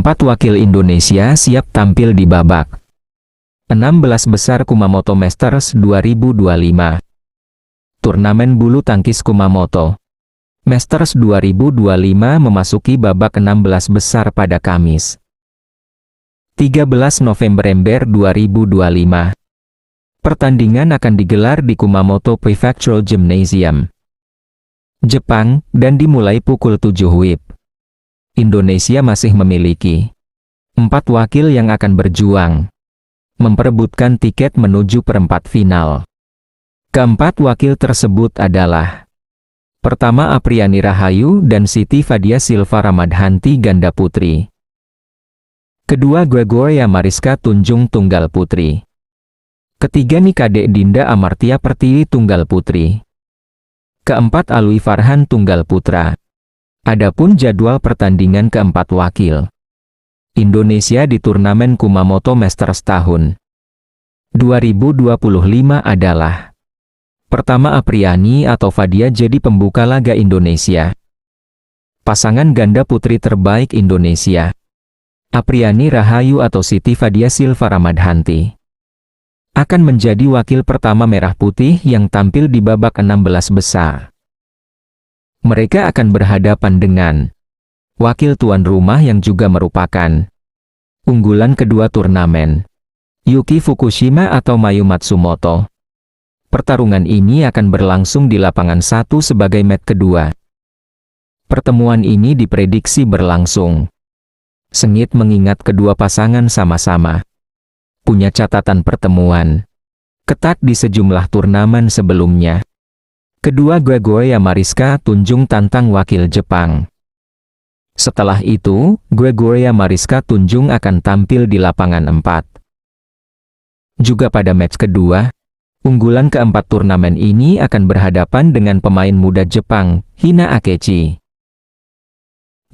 Keempat wakil Indonesia siap tampil di babak 16 besar Kumamoto Masters 2025. Turnamen bulu tangkis Kumamoto Masters 2025 memasuki babak 16 besar pada Kamis, 13 November 2025. Pertandingan akan digelar di Kumamoto Prefectural Gymnasium, Jepang, dan dimulai pukul 7 WIB. Indonesia masih memiliki 4 wakil yang akan berjuang memperebutkan tiket menuju perempat final. Keempat wakil tersebut adalah: pertama, Apriani Rahayu dan Siti Fadia Silva Ramadhanti ganda putri. Kedua, Gregoria Mariska Tunjung tunggal putri. Ketiga, Nikade Dinda Amartia Pertiwi tunggal putri. Keempat, Alwi Farhan tunggal putra. Adapun jadwal pertandingan keempat wakil Indonesia di turnamen Kumamoto Masters tahun 2025 adalah: pertama, Apriani atau Fadia jadi pembuka laga Indonesia. Pasangan ganda putri terbaik Indonesia, Apriani Rahayu atau Siti Fadia Silva Ramadhanti, akan menjadi wakil pertama merah putih yang tampil di babak 16 besar. Mereka akan berhadapan dengan wakil tuan rumah yang juga merupakan unggulan kedua turnamen, Yuki Fukushima atau Mayu Matsumoto. Pertarungan ini akan berlangsung di lapangan 1 sebagai match kedua. Pertemuan ini diprediksi berlangsung sengit mengingat kedua pasangan sama-sama punya catatan pertemuan ketat di sejumlah turnamen sebelumnya. Kedua, Gregoria Mariska Tunjung tantang wakil Jepang. Setelah itu, Gregoria Mariska Tunjung akan tampil di lapangan 4. Juga pada match kedua, unggulan keempat turnamen ini akan berhadapan dengan pemain muda Jepang, Hina Akechi.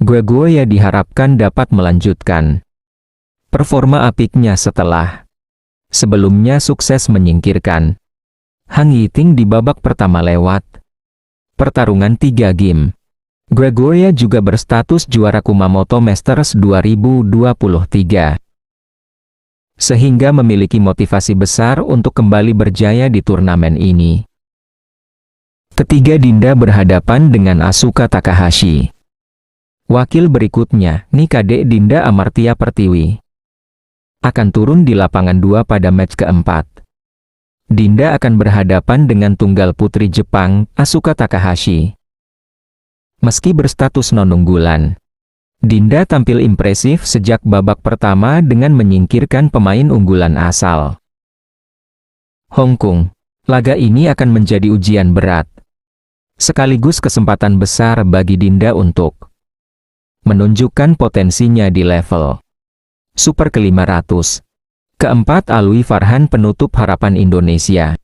Gregoria diharapkan dapat melanjutkan performa apiknya setelah sebelumnya sukses menyingkirkan Hang Yiting di babak pertama lewat pertarungan 3 game. Gregoria juga berstatus juara Kumamoto Masters 2023, sehingga memiliki motivasi besar untuk kembali berjaya di turnamen ini. Ketiga, Dinda berhadapan dengan Asuka Takahashi. Wakil berikutnya, Nikade Dinda Amartia Pertiwi, akan turun di lapangan 2 pada match keempat. Dinda akan berhadapan dengan tunggal putri Jepang, Asuka Takahashi. Meski berstatus non-unggulan, Dinda tampil impresif sejak babak pertama dengan menyingkirkan pemain unggulan asal Hong Kong. Laga ini akan menjadi ujian berat, sekaligus kesempatan besar bagi Dinda untuk menunjukkan potensinya di level Super ke-500. Keempat, Alwi Farhan penutup harapan Indonesia.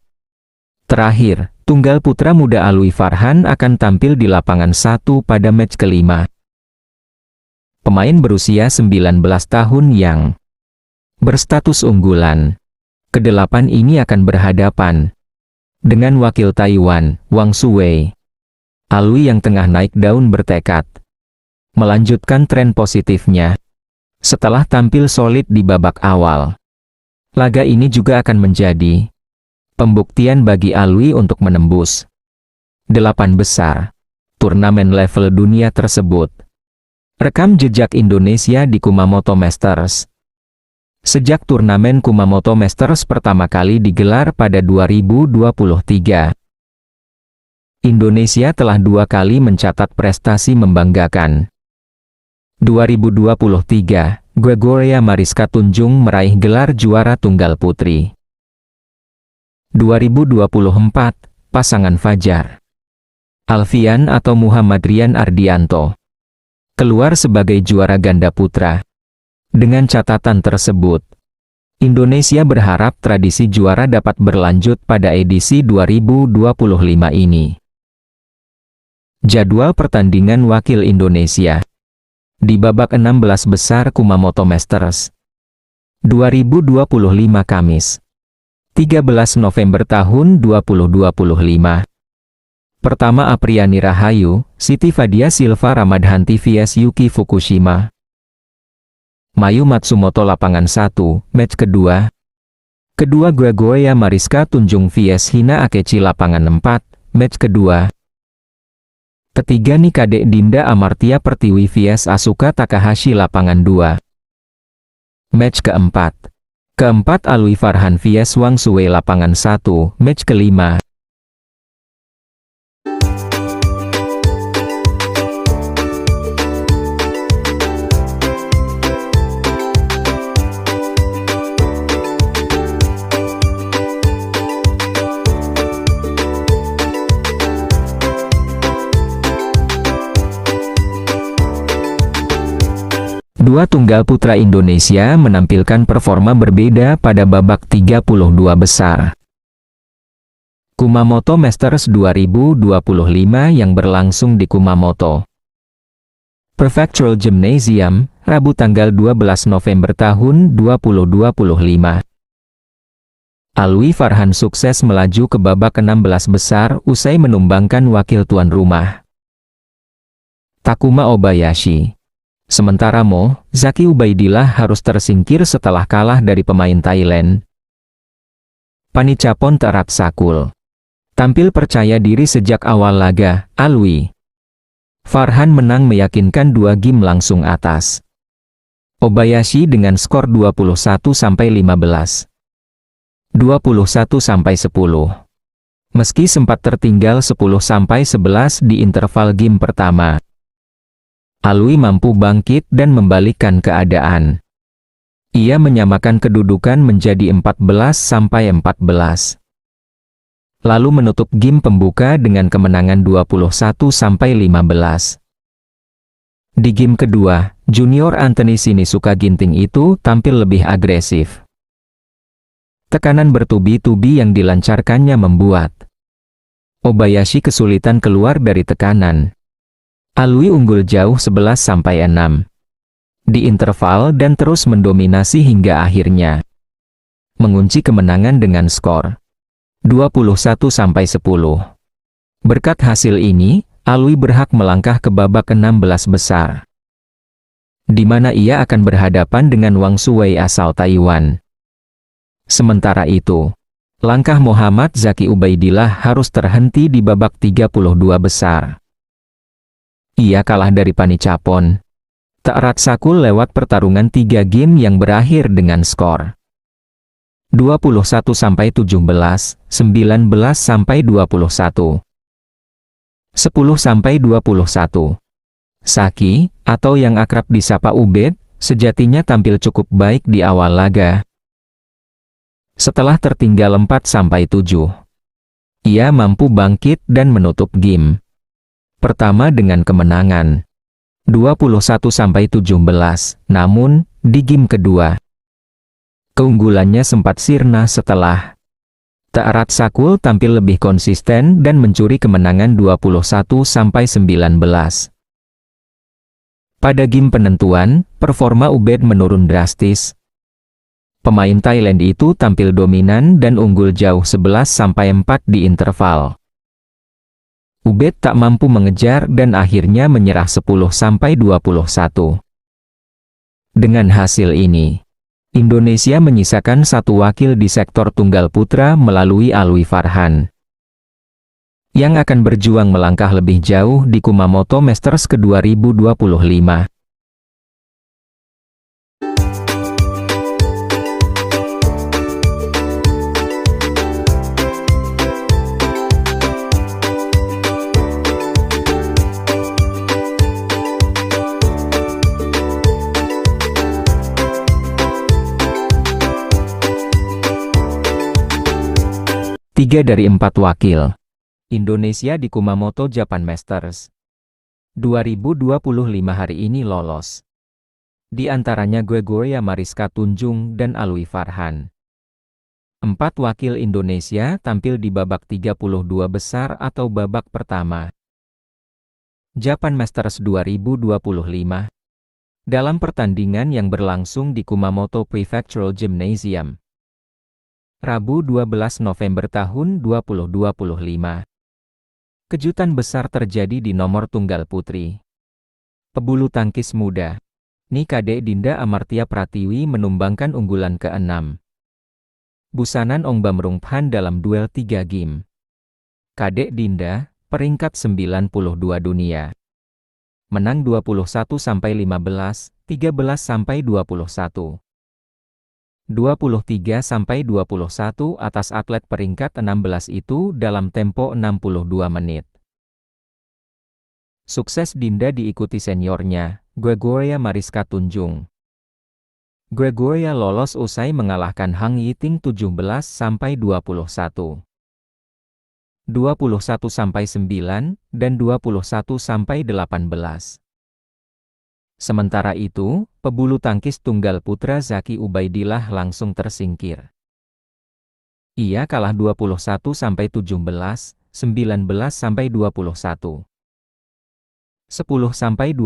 Terakhir, tunggal putra muda Alwi Farhan akan tampil di lapangan 1 pada match kelima. Pemain berusia 19 tahun yang berstatus unggulan ke-8 ini akan berhadapan dengan wakil Taiwan, Wang Suwei. Alwi yang tengah naik daun bertekad melanjutkan tren positifnya setelah tampil solid di babak awal. Laga ini juga akan menjadi pembuktian bagi Alwi untuk menembus 8 besar turnamen level dunia tersebut. Rekam jejak Indonesia di Kumamoto Masters. Sejak turnamen Kumamoto Masters pertama kali digelar pada 2023, Indonesia telah 2 kali mencatat prestasi membanggakan. 2023, Gregoria Mariska Tunjung meraih gelar juara tunggal putri. 2024, pasangan Fajar Alfian atau Muhammad Rian Ardianto keluar sebagai juara ganda putra. Dengan catatan tersebut, Indonesia berharap tradisi juara dapat berlanjut pada edisi 2025 ini. Jadwal pertandingan wakil Indonesia di babak 16 besar Kumamoto Masters 2025 Kamis, 13 November tahun 2025. Pertama, Apriani Rahayu, Siti Fadia Silva Ramadhanti vs Yuki Fukushima. Mayu Matsumoto lapangan 1, match kedua. Kedua Gregoria Mariska Tunjung vs Hina Akechi lapangan 4, match kedua. Ketiga Nikade Dinda Amartya Pertiwi vs Asuka Takahashi lapangan 2, match keempat. Keempat Alwi Farhan vs Wang Shuwei lapangan 1, match kelima. Dua tunggal putra Indonesia menampilkan performa berbeda pada babak 32 besar Kumamoto Masters 2025 yang berlangsung di Kumamoto Prefectural Gymnasium, Rabu tanggal 12 November tahun 2025. Alwi Farhan sukses melaju ke babak 16 besar usai menumbangkan wakil tuan rumah, Takuma Obayashi. Sementara Zaki Ubaidillah harus tersingkir setelah kalah dari pemain Thailand, Panicapon Teratsakul. Tampil percaya diri sejak awal laga, Alwi Farhan menang meyakinkan 2 game langsung atas Obayashi dengan skor 21-15, 21-10. Meski sempat tertinggal 10-11 di interval game pertama, Alwi mampu bangkit dan membalikkan keadaan. Ia menyamakan kedudukan menjadi 14-14. Lalu menutup game pembuka dengan kemenangan 21-15. Di game kedua, junior Anthony Sinisuka Ginting itu tampil lebih agresif. Tekanan bertubi-tubi yang dilancarkannya membuat Obayashi kesulitan keluar dari tekanan. Alwi unggul jauh 11-6 di interval dan terus mendominasi hingga akhirnya mengunci kemenangan dengan skor 21-10. Berkat hasil ini, Alwi berhak melangkah ke babak 16 besar, di mana ia akan berhadapan dengan Wang Shuwei asal Taiwan. Sementara itu, langkah Muhammad Zaki Ubaidillah harus terhenti di babak 32 besar. Ia kalah dari Panicapon Teratsakul lewat pertarungan 3 game yang berakhir dengan skor 21-17, 19-21, 10-21. Zaki, atau yang akrab disapa Ubed, sejatinya tampil cukup baik di awal laga. Setelah tertinggal 4-7, ia mampu bangkit dan menutup game pertama dengan kemenangan 21-17, namun di game kedua keunggulannya sempat sirna setelah Teratsakul tampil lebih konsisten dan mencuri kemenangan 21-19. Pada game penentuan, performa Ubed menurun drastis. Pemain Thailand itu tampil dominan dan unggul jauh 11-4 di interval. Ubed tak mampu mengejar dan akhirnya menyerah 10-21. Dengan hasil ini, Indonesia menyisakan 1 wakil di sektor tunggal putra melalui Alwi Farhan, yang akan berjuang melangkah lebih jauh di Kumamoto Masters ke 2025. Tiga dari 4 wakil Indonesia di Kumamoto Japan Masters 2025 hari ini lolos. Di antaranya Gregoria Mariska Tunjung dan Alwi Farhan. 4 wakil Indonesia tampil di babak 32 besar atau babak pertama Japan Masters 2025 dalam pertandingan yang berlangsung di Kumamoto Prefectural Gymnasium, Rabu 12 November tahun 2025. Kejutan besar terjadi di nomor tunggal putri. Pebulu tangkis muda, Nikade Dinda Amartya Pratiwi menumbangkan unggulan ke-6. Busanan Ong Bamrung-Phan dalam duel 3 game. Kadek Dinda, peringkat 92 dunia. Menang 21-15, 13-21. 23-21 atas atlet peringkat 16 itu dalam tempo 62 menit. Sukses Dinda diikuti seniornya, Gregoria Mariska Tunjung. Gregoria lolos usai mengalahkan Hang Yiting 17-21. 21-9, dan 21-18. Sementara itu, pebulu tangkis tunggal putra Zaki Ubaidillah langsung tersingkir. Ia kalah 21-17, 19-21. 10-21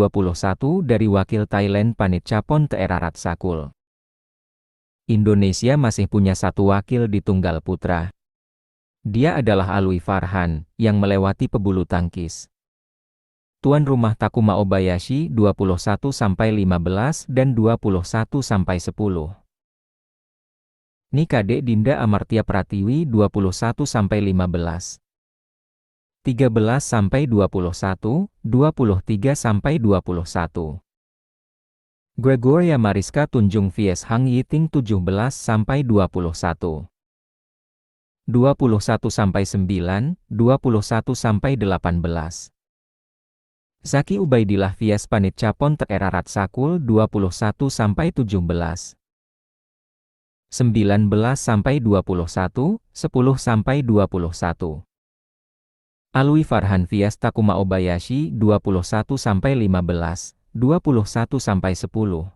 dari wakil Thailand Panitchapon Teerarat-Sakul. Indonesia masih punya satu wakil di tunggal putra. Dia adalah Alwi Farhan, yang melewati pebulu tangkis. Tuan rumah Takuma Obayashi 21-15 dan 21-10. Nikade Dinda Amartya Pratiwi 21-15. 13-21, 23-21. Gregoria Mariska Tunjung vs Hang Yiting 17-21. 21-9, 21-18. Zaki Ubaidillah vs Panitchapon Teerarat-Sakul 21-17. 19-21, 10-21. Alwi Farhan vs Takuma Obayashi 21-15, 21-10.